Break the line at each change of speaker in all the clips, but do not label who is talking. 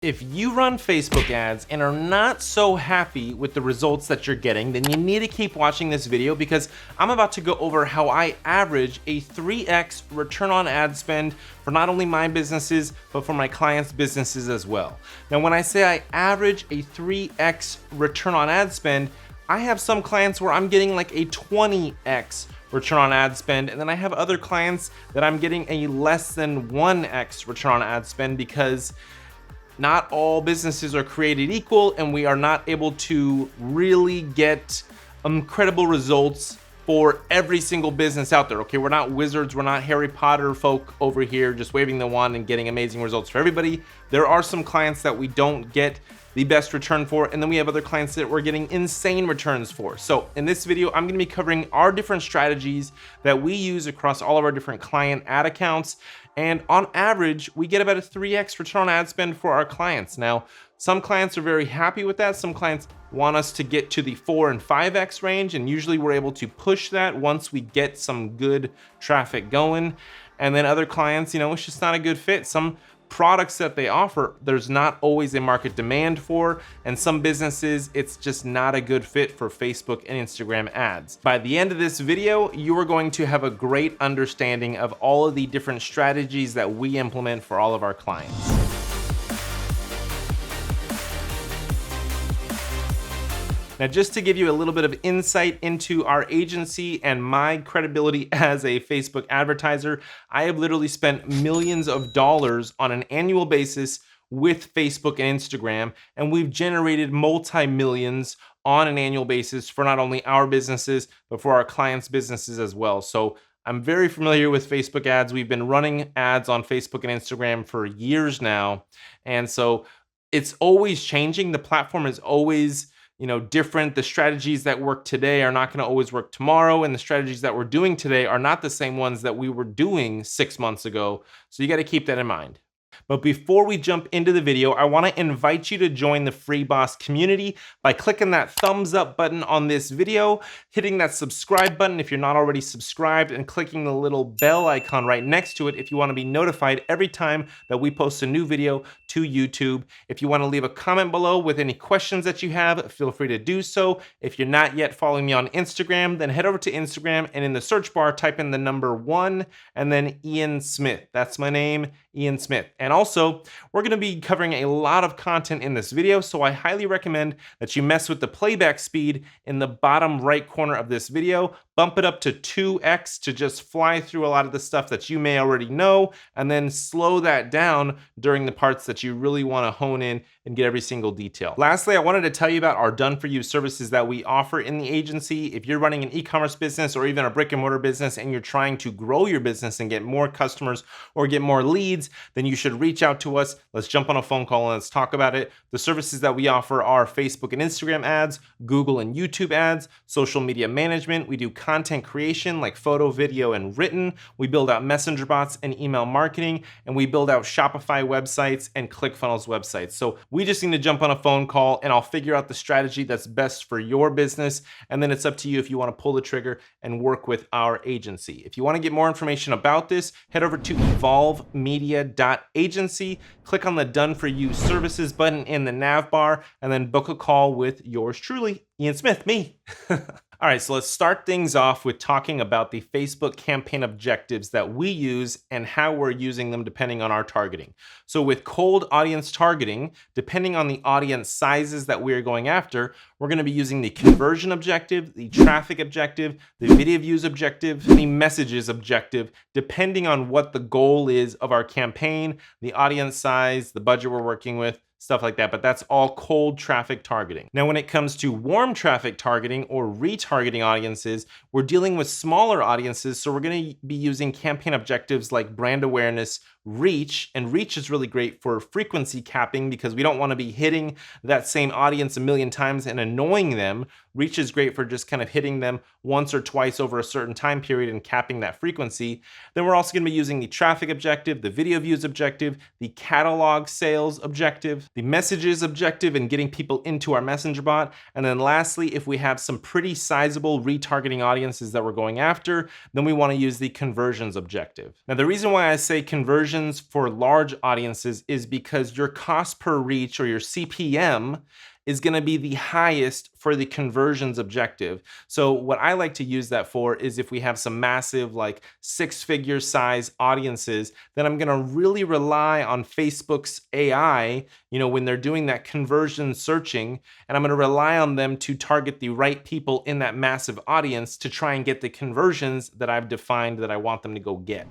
If you run Facebook ads and are not so happy with the results that you're getting, then you need to keep watching this video because I'm about to go over how I average a 3x return on ad spend for not only my businesses, but for my clients' businesses as well. Now, when I say I average a 3x return on ad spend, I have some clients where I'm getting like a 20x return on ad spend, and then I have other clients that I'm getting a less than 1x return on ad spend because not all businesses are created equal, and we are not able to really get incredible results for every single business out there. Okay, we're not wizards, we're not Harry Potter folk over here just waving the wand and getting amazing results for everybody. There are some clients that we don't get the best return for, and then we have other clients that we're getting insane returns for. So in this video, I'm gonna be covering our different strategies that we use across all of our different client ad accounts. And on average, we get about a 3x return on ad spend for our clients. Now, some clients are very happy with that. Some clients want us to get to the 4 and 5x range, and usually we're able to push that once we get some good traffic going. And then other clients, it's just not a good fit. Some products that they offer, there's not always a market demand for, and some businesses, it's just not a good fit for Facebook and Instagram ads. By the end of this video, you are going to have a great understanding of all of the different strategies that we implement for all of our clients. Now, just to give you a little bit of insight into our agency and my credibility as a Facebook advertiser, I have literally spent millions of dollars on an annual basis with Facebook and Instagram, and we've generated multi-millions on an annual basis for not only our businesses, but for our clients' businesses as well. So I'm very familiar with Facebook ads. We've been running ads on Facebook and Instagram for years now. And so it's always changing. The platform is always different. The strategies that work today are not going to always work tomorrow, and the strategies that we're doing today are not the same ones that we were doing 6 months ago. So you got to keep that in mind. But before we jump into the video, I want to invite you to join the Free Boss community by clicking that thumbs up button on this video, hitting that subscribe button if you're not already subscribed, and clicking the little bell icon right next to it if you want to be notified every time that we post a new video to YouTube. If you want to leave a comment below with any questions that you have, feel free to do so. If you're not yet following me on Instagram, then head over to Instagram and in the search bar, type in the number 1 and then Ian Smith. That's my name, Ian Smith. And also, we're going to be covering a lot of content in this video, so I highly recommend that you mess with the playback speed in the bottom right corner of this video. Bump it up to 2x to just fly through a lot of the stuff that you may already know, and then slow that down during the parts that you really want to hone in and get every single detail. Lastly, I wanted to tell you about our done-for-you services that we offer in the agency. If you're running an e-commerce business or even a brick-and-mortar business and you're trying to grow your business and get more customers or get more leads, then you should reach out to us. Let's jump on a phone call and let's talk about it. The services that we offer are Facebook and Instagram ads, Google and YouTube ads, social media management. We do content creation like photo, video, and written. We build out messenger bots and email marketing, and we build out Shopify websites and ClickFunnels websites. So we just need to jump on a phone call and I'll figure out the strategy that's best for your business. And then it's up to you if you want to pull the trigger and work with our agency. If you want to get more information about this, head over to evolvemedia.agency, click on the Done For You Services button in the nav bar, and then book a call with yours truly, Ian Smith, me. All right, so let's start things off with talking about the Facebook campaign objectives that we use and how we're using them depending on our targeting. So with cold audience targeting, depending on the audience sizes that we're going after, we're going to be using the conversion objective, the traffic objective, the video views objective, the messages objective, depending on what the goal is of our campaign, the audience size, the budget we're working with, stuff like that, but that's all cold traffic targeting. Now, when it comes to warm traffic targeting or retargeting audiences, we're dealing with smaller audiences, so we're gonna be using campaign objectives like brand awareness, reach, and reach is really great for frequency capping because we don't wanna be hitting that same audience a million times and annoying them. Reach is great for just kind of hitting them once or twice over a certain time period and capping that frequency. Then we're also gonna be using the traffic objective, the video views objective, the catalog sales objective, the messages objective and getting people into our messenger bot. And then lastly, if we have some pretty sizable retargeting audiences that we're going after, then we wanna use the conversions objective. Now, the reason why I say conversions conversions for large audiences is because your cost per reach, or your CPM, is going to be the highest for the conversions objective. So what I like to use that for is if we have some massive, like, six-figure size audiences, then I'm going to really rely on Facebook's AI, when they're doing that conversion searching, and I'm going to rely on them to target the right people in that massive audience to try and get the conversions that I've defined that I want them to go get.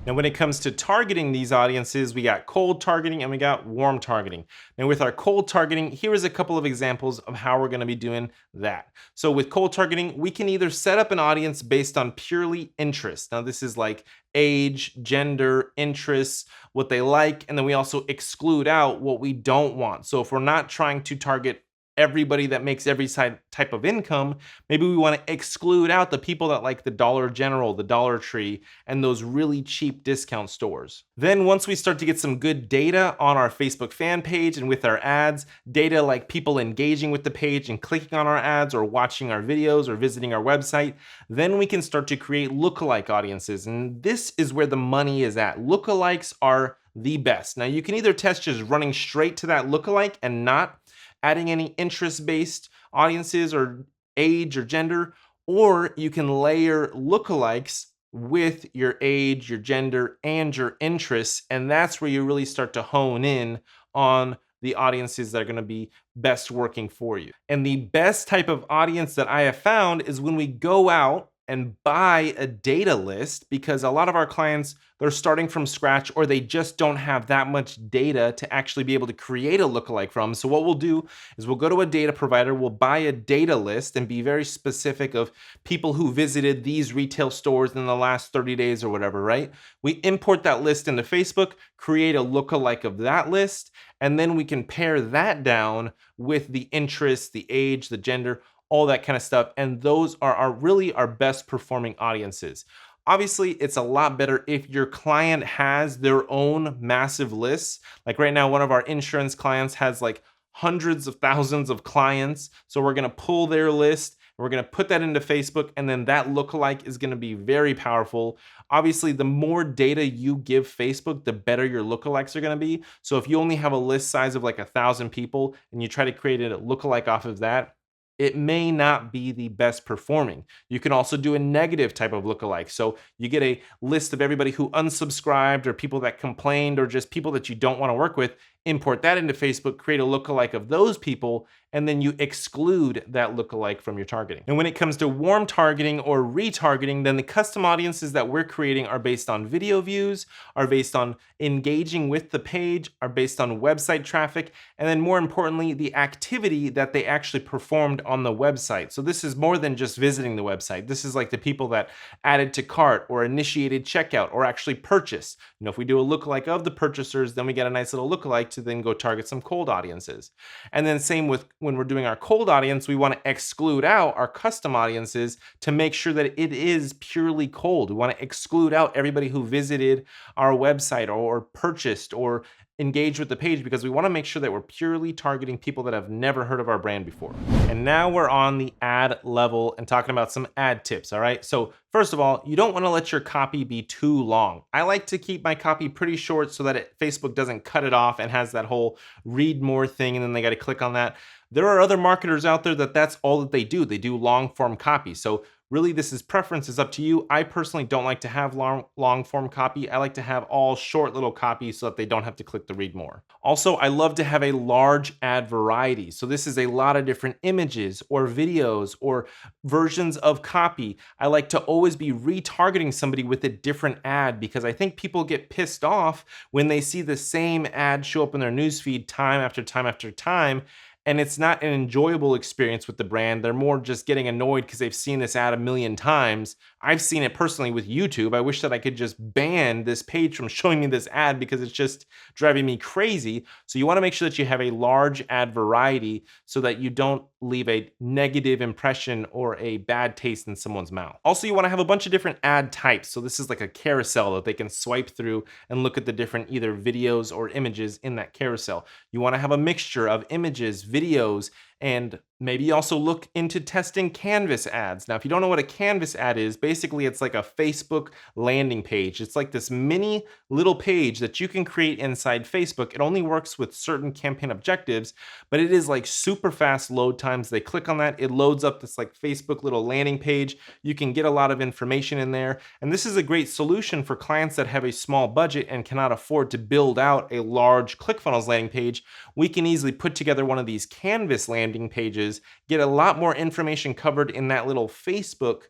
Now, when it comes to targeting these audiences, we got cold targeting and we got warm targeting. Now, with our cold targeting, here is a couple of examples of how we're going to be doing that. So with cold targeting, we can either set up an audience based on purely interest. Now, this is like age, gender, interests, what they like, and then we also exclude out what we don't want. So if we're not trying to target everybody that makes every type of income, maybe we want to exclude out the people that like the Dollar General, the Dollar Tree, and those really cheap discount stores. Then once we start to get some good data on our Facebook fan page and with our ads, data like people engaging with the page and clicking on our ads or watching our videos or visiting our website, then we can start to create lookalike audiences. And this is where the money is at. Lookalikes are the best. Now, you can either test just running straight to that lookalike and not adding any interest-based audiences or age or gender, or you can layer lookalikes with your age, your gender, and your interests, and that's where you really start to hone in on the audiences that are going to be best working for you. And the best type of audience that I have found is when we go out and buy a data list, because a lot of our clients, they're starting from scratch or they just don't have that much data to actually be able to create a lookalike from. So what we'll do is we'll go to a data provider, we'll buy a data list and be very specific of people who visited these retail stores in the last 30 days or whatever, right? We import that list into Facebook, create a lookalike of that list, and then we can pare that down with the interests, the age, the gender, all that kind of stuff. And those are really our best performing audiences. Obviously, it's a lot better if your client has their own massive lists. Like right now, one of our insurance clients has like hundreds of thousands of clients. So we're going to pull their list, we're going to put that into Facebook, and then that lookalike is going to be very powerful. Obviously, the more data you give Facebook, the better your lookalikes are going to be. So if you only have a list size of like 1,000 people and you try to create a lookalike off of that, it may not be the best performing. You can also do a negative type of lookalike. So you get a list of everybody who unsubscribed or people that complained or just people that you don't want to work with, import that into Facebook, create a lookalike of those people, and then you exclude that lookalike from your targeting. And when it comes to warm targeting or retargeting, then the custom audiences that we're creating are based on video views, are based on engaging with the page, are based on website traffic, and then more importantly, the activity that they actually performed on the website. So this is more than just visiting the website. This is like the people that added to cart or initiated checkout or actually purchased. If we do a lookalike of the purchasers, then we get a nice little lookalike to then go target some cold audiences. And then same with when we're doing our cold audience, we want to exclude out our custom audiences to make sure that it is purely cold. We want to exclude out everybody who visited our website or purchased or engage with the page, because we want to make sure that we're purely targeting people that have never heard of our brand before. And now we're on the ad level and talking about some ad tips, all right? So first of all, you don't want to let your copy be too long. I like to keep my copy pretty short so that Facebook doesn't cut it off and has that whole read more thing and then they got to click on that. There are other marketers out there that's all that they do. They do long form copy. So really, this is preference, is up to you. I personally don't like to have long form copy. I like to have all short little copy so that they don't have to click the read more. Also, I love to have a large ad variety. So this is a lot of different images or videos or versions of copy. I like to always be retargeting somebody with a different ad, because I think people get pissed off when they see the same ad show up in their newsfeed time after time after time. And it's not an enjoyable experience with the brand. They're more just getting annoyed because they've seen this ad a million times. I've seen it personally with YouTube. I wish that I could just ban this page from showing me this ad because it's just driving me crazy. So you want to make sure that you have a large ad variety so that you don't leave a negative impression or a bad taste in someone's mouth. Also, you want to have a bunch of different ad types. So this is like a carousel that they can swipe through and look at the different either videos or images in that carousel. You want to have a mixture of images, videos, And maybe also look into testing Canvas ads. Now, if you don't know what a Canvas ad is, basically it's like a Facebook landing page. It's like this mini little page that you can create inside Facebook. It only works with certain campaign objectives, but it is like super fast load times. They click on that, it loads up this like Facebook little landing page. You can get a lot of information in there. And this is a great solution for clients that have a small budget and cannot afford to build out a large ClickFunnels landing page. We can easily put together one of these Canvas landing pages, get a lot more information covered in that little Facebook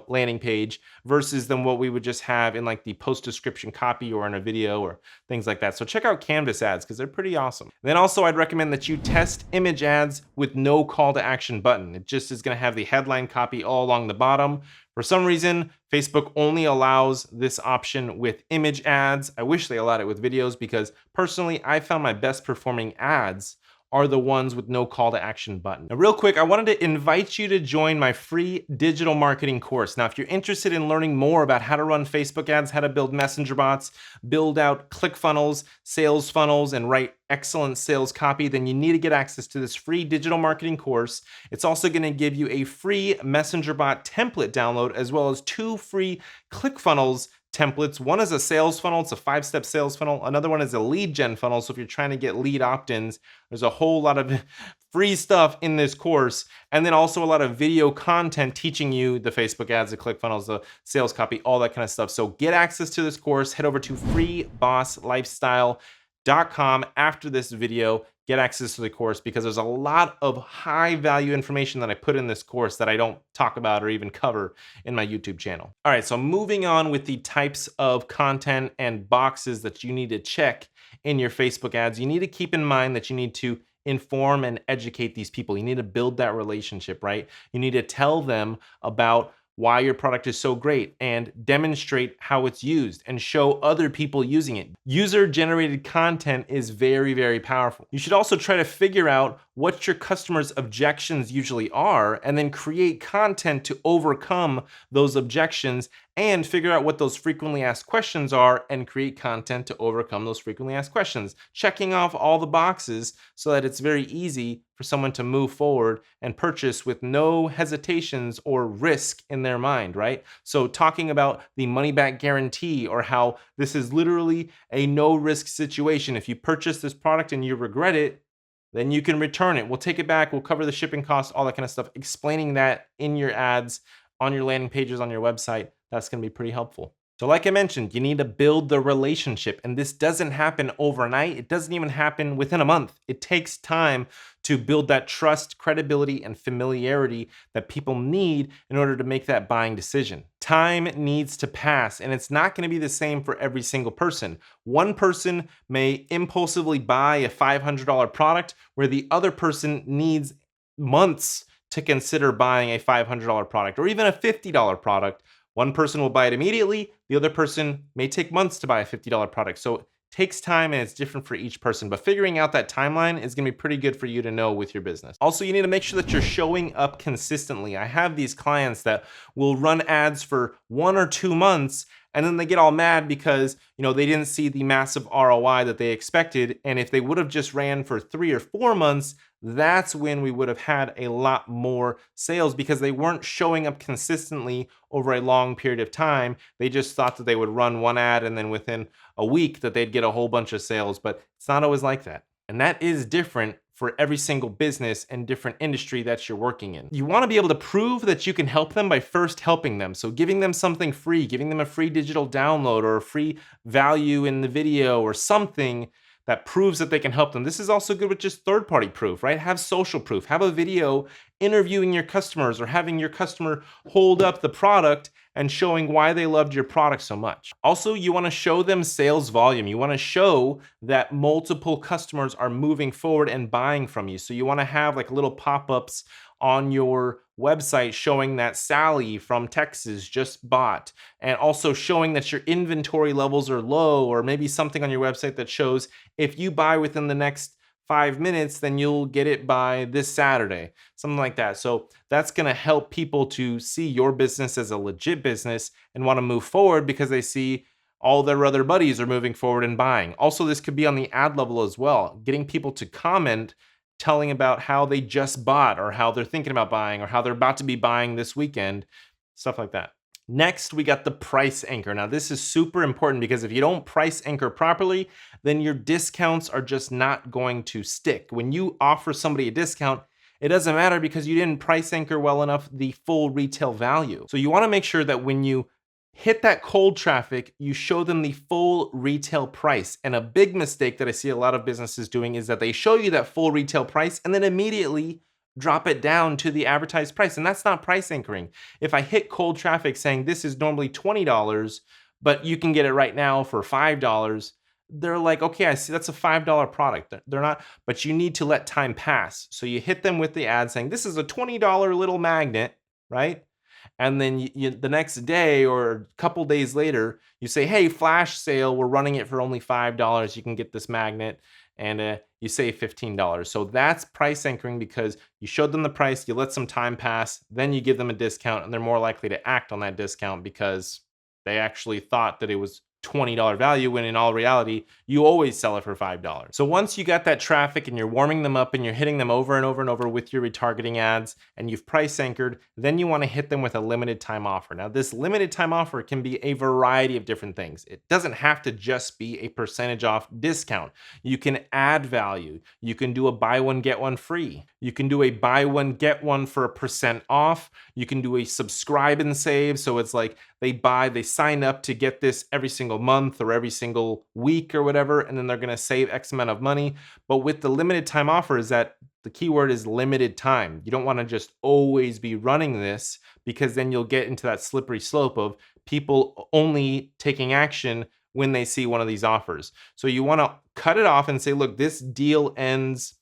landing page versus than what we would just have in like the post description copy or in a video or things like that. So check out Canvas ads because they're pretty awesome. Then also I'd recommend that you test image ads with no call to action button. It just is going to have the headline copy all along the bottom. For some reason, Facebook only allows this option with image ads. I wish they allowed it with videos because personally, I found my best performing ads are the ones with no call to action button. Now, real quick, I wanted to invite you to join my free digital marketing course. Now, if you're interested in learning more about how to run Facebook ads, how to build messenger bots, build out ClickFunnels, sales funnels, and write excellent sales copy, then you need to get access to this free digital marketing course. It's also going to give you a free messenger bot template download, as well as 2 free ClickFunnels templates. One is a sales funnel. It's a 5-step sales funnel. Another one is a lead gen funnel. So if you're trying to get lead opt-ins, there's a whole lot of free stuff in this course. And then also a lot of video content teaching you the Facebook ads, the ClickFunnels, the sales copy, all that kind of stuff. So get access to this course. Head over to freebosslifestyle.com after this video. Get access to the course because there's a lot of high value information that I put in this course that I don't talk about or even cover in my YouTube channel. All right, so moving on with the types of content and boxes that you need to check in your Facebook ads, you need to keep in mind that you need to inform and educate these people. You need to build that relationship, right? You need to tell them about why your product is so great and demonstrate how it's used and show other people using it. User-generated content is very, very powerful. You should also try to figure out what your customers' objections usually are and then create content to overcome those objections and figure out what those frequently asked questions are and create content to overcome those frequently asked questions. Checking off all the boxes so that it's very easy for someone to move forward and purchase with no hesitations or risk in their mind, right? So talking about the money back guarantee or how this is literally a no risk situation. If you purchase this product and you regret it, then you can return it. We'll take it back. We'll cover the shipping costs, all that kind of stuff. Explaining that in your ads, on your landing pages, on your website, that's going to be pretty helpful. So like I mentioned, you need to build the relationship, and this doesn't happen overnight. It doesn't even happen within a month. It takes time to build that trust, credibility, and familiarity that people need in order to make that buying decision. Time needs to pass, and it's not going to be the same for every single person. One person may impulsively buy a $500 product where the other person needs months to consider buying a $500 product or even a $50 product. One person will buy it immediately. The other person may take months to buy a $50 product. So it takes time and it's different for each person, but figuring out that timeline is going to be pretty good for you to know with your business. Also, you need to make sure that you're showing up consistently. I have these clients that will run ads for 1 or 2 months and then they get all mad because, they didn't see the massive ROI that they expected. And if they would have just ran for 3 or 4 months, that's when we would have had a lot more sales because they weren't showing up consistently over a long period of time. They just thought that they would run one ad and then within a week that they'd get a whole bunch of sales, but it's not always like that. And that is different for every single business and different industry that you're working in. You want to be able to prove that you can help them by first helping them. So giving them something free, giving them a free digital download or a free value in the video or something that proves that they can help them. This is also good with just third-party proof, right? Have social proof. Have a video interviewing your customers or having your customer hold up the product and showing why they loved your product so much. Also, you want to show them sales volume. You want to show that multiple customers are moving forward and buying from you. So you want to have like little pop-ups on your website showing that Sally from Texas just bought, and also showing that your inventory levels are low, or maybe something on your website that shows if you buy within the next 5 minutes, then you'll get it by this Saturday, something like that. So that's going to help people to see your business as a legit business and want to move forward because they see all their other buddies are moving forward and buying. Also, this could be on the ad level as well, getting people to comment telling about how they just bought or how they're thinking about buying or how they're about to be buying this weekend, stuff like that. Next, we got the price anchor. Now, this is super important because if you don't price anchor properly, then your discounts are just not going to stick. When you offer somebody a discount, it doesn't matter because you didn't price anchor well enough the full retail value. So you want to make sure that when you hit that cold traffic, you show them the full retail price. And a big mistake that I see a lot of businesses doing is that they show you that full retail price and then immediately drop it down to the advertised price. And that's not price anchoring. If I hit cold traffic saying this is normally $20, but you can get it right now for $5, they're like, okay, I see that's a $5 product. They're not, but you need to let time pass. So you hit them with the ad saying this is a $20 little magnet, right? And then the next day or a couple days later, you say, hey, flash sale, we're running it for only $5. You can get this magnet, and you save $15. So that's price anchoring because you showed them the price, you let some time pass, then you give them a discount, and they're more likely to act on that discount because they actually thought that it was $20 value when in all reality, you always sell it for $5. So once you got that traffic and you're warming them up and you're hitting them over and over and over with your retargeting ads and you've price anchored, then you want to hit them with a limited time offer. Now this limited time offer can be a variety of different things. It doesn't have to just be a percentage off discount. You can add value. You can do a buy one, get one free. You can do a buy one, get one for 1% off. You can do a subscribe and save. So it's like they sign up to get this every single month or every single week or whatever, and then they're gonna save X amount of money. But with the limited time offer is that the keyword is limited time. You don't wanna just always be running this because then you'll get into that slippery slope of people only taking action when they see one of these offers. So you wanna cut it off and say, look, this deal ends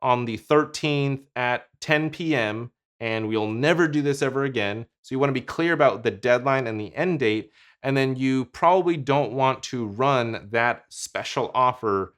on the 13th at 10 p.m. and we'll never do this ever again. So you want to be clear about the deadline and the end date. And then you probably don't want to run that special offer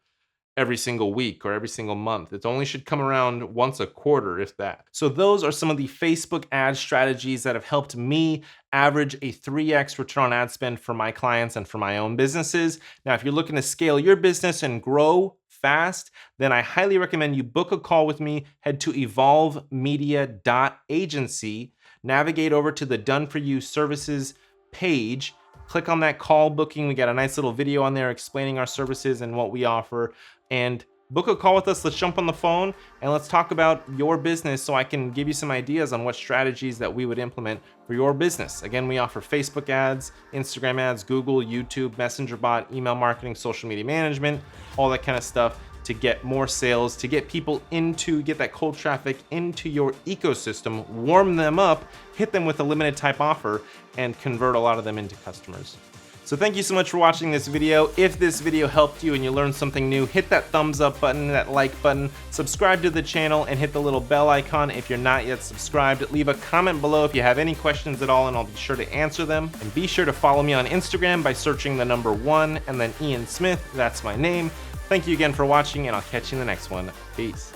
every single week or every single month. It only should come around once a quarter, if that. So those are some of the Facebook ad strategies that have helped me average a 3x return on ad spend for my clients and for my own businesses. Now, if you're looking to scale your business and grow fast, then I highly recommend you book a call with me. Head to evolvemedia.agency, navigate over to the Done For You Services page, click on that call booking. We got a nice little video on there explaining our services and what we offer, and book a call with us. Let's jump on the phone and let's talk about your business so I can give you some ideas on what strategies that we would implement for your business. Again, we offer Facebook ads, Instagram ads, Google, YouTube, Messenger bot, email marketing, social media management, all that kind of stuff to get more sales, to get people get that cold traffic into your ecosystem, warm them up, hit them with a limited type offer, and convert a lot of them into customers. So thank you so much for watching this video. If this video helped you and you learned something new, hit that thumbs up button, that like button, subscribe to the channel, and hit the little bell icon if you're not yet subscribed. Leave a comment below if you have any questions at all, and I'll be sure to answer them. And be sure to follow me on Instagram by searching the number 1 and then Ian Smith. That's my name. Thank you again for watching, and I'll catch you in the next one. Peace.